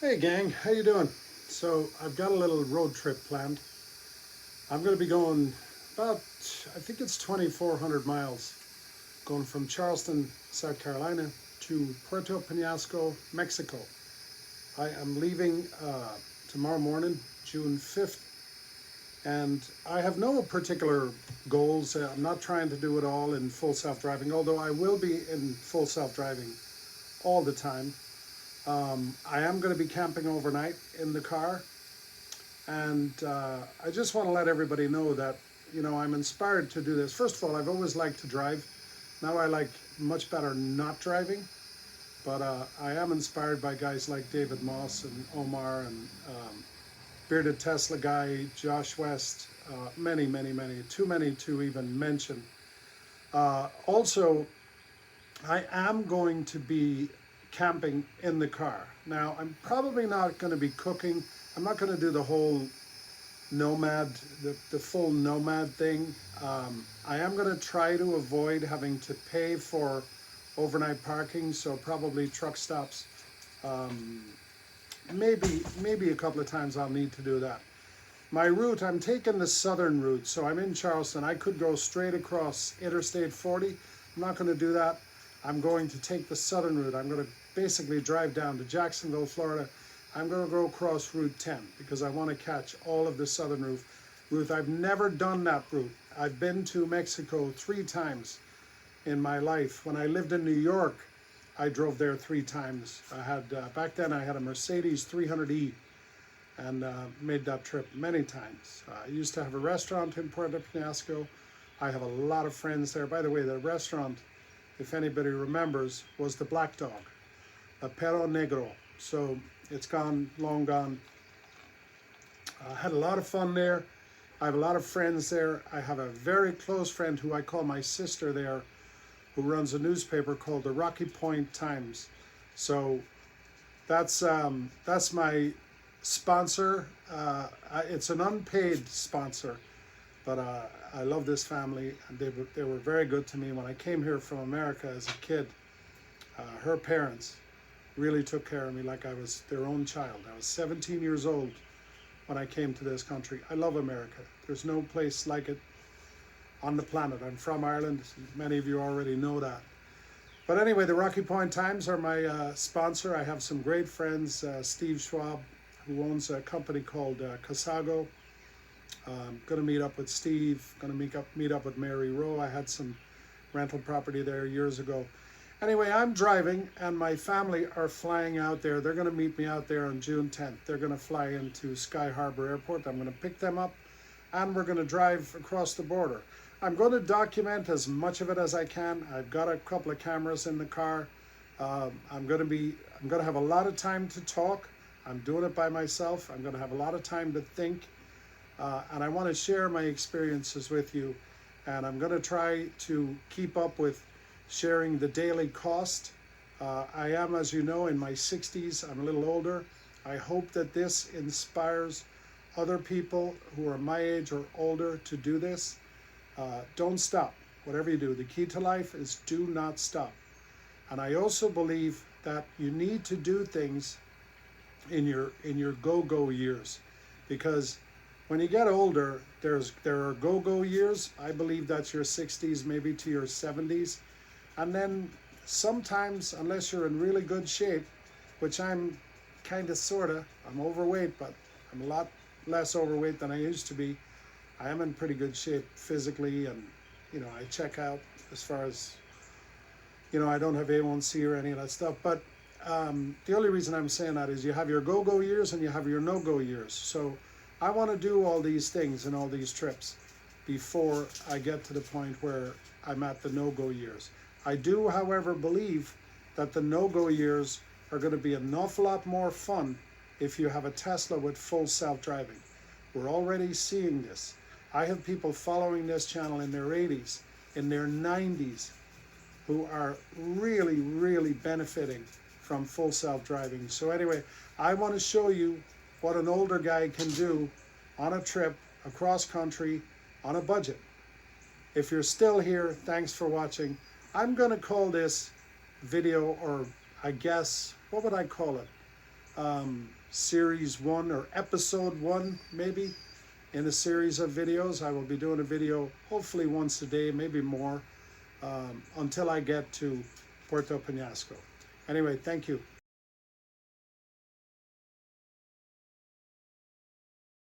Hey gang, how you doing? So I've got a little road trip planned. I'm going to be going about, I think it's 2,400 miles, going from Charleston, South Carolina to Puerto Penasco, Mexico. I am leaving tomorrow morning, June 5th, and I have no particular goals. I'm not trying to do it all in full self-driving, although I will be in full self-driving all the time. I am going to be camping overnight in the car, and I just want to let everybody know that, I'm inspired to do this. First of all, I've always liked to drive. Now I like much better not driving, but I am inspired by guys like David Moss and Omar and Bearded Tesla guy, Josh West, many, many, many, too many to even mention. Also, I am going to be camping in the car. Now, I'm probably not going to be cooking. I'm not going to do the whole nomad, the full nomad thing. I am going to try to avoid having to pay for overnight parking, so probably truck stops. Maybe a couple of times I'll need to do that. My route, I'm taking the southern route, so I'm in Charleston. I could go straight across Interstate 40. I'm not going to do that. I'm going to take the southern route. I'm going to basically drive down to Jacksonville, Florida. I'm going to go across Route 10 because I want to catch all of the southern route. I've never done that route. I've been to Mexico 3 times in my life. When I lived in New York, I drove there 3 times. Back then I had a Mercedes 300E and made that trip many times. I used to have a restaurant in Puerto Penasco. I have a lot of friends there. By the way, the restaurant, if anybody remembers, was the Black Dog, a Perro Negro. So it's gone, long gone. I had a lot of fun there. I have a lot of friends there. I have a very close friend who I call my sister there, who runs a newspaper called the Rocky Point Times. So that's my sponsor. It's an unpaid sponsor, but I love this family, and they were very good to me. When I came here from America as a kid, her parents really took care of me like I was their own child. I was 17 years old when I came to this country. I love America. There's no place like it on the planet. I'm from Ireland. Many of you already know that. But anyway, the Rocky Point Times are my sponsor. I have some great friends. Steve Schwab, who owns a company called Casago. I'm going to meet up with Steve. Going to meet up with Mary Rowe. I had some rental property there years ago. Anyway, I'm driving, and my family are flying out there. They're going to meet me out there on June 10th. They're going to fly into Sky Harbor Airport. I'm going to pick them up, and we're going to drive across the border. I'm going to document as much of it as I can. I've got a couple of cameras in the car. I'm going to have a lot of time to talk. I'm doing it by myself. I'm going to have a lot of time to think, and I want to share my experiences with you. And I'm going to try to keep up with sharing the daily cost. I am, as you know, in my 60s. I'm a little older. I hope that this inspires other people who are my age or older to do this. Don't stop. Whatever you do, the key to life is do not stop. And I also believe that you need to do things in your go-go years, because when you get older, there are go-go years. I believe that's your 60s, maybe to your 70s. And then sometimes, unless you're in really good shape, which I'm kind of, sort of, I'm overweight, but I'm a lot less overweight than I used to be. I am in pretty good shape physically, and, I check out as far as, I don't have A1C or any of that stuff. But the only reason I'm saying that is you have your go-go years and you have your no-go years. So I want to do all these things and all these trips before I get to the point where I'm at the no-go years. I do, however, believe that the no-go years are going to be an awful lot more fun if you have a Tesla with full self-driving. We're already seeing this. I have people following this channel in their 80s, in their 90s, who are really, really benefiting from full self-driving. So anyway, I want to show you what an older guy can do on a trip across country on a budget. If you're still here, thanks for watching. I'm going to call this video, or I guess, what would I call it? series 1 or episode 1 maybe in a series of videos. I will be doing a video hopefully once a day, maybe more, until I get to Puerto Peñasco. Anyway, thank you.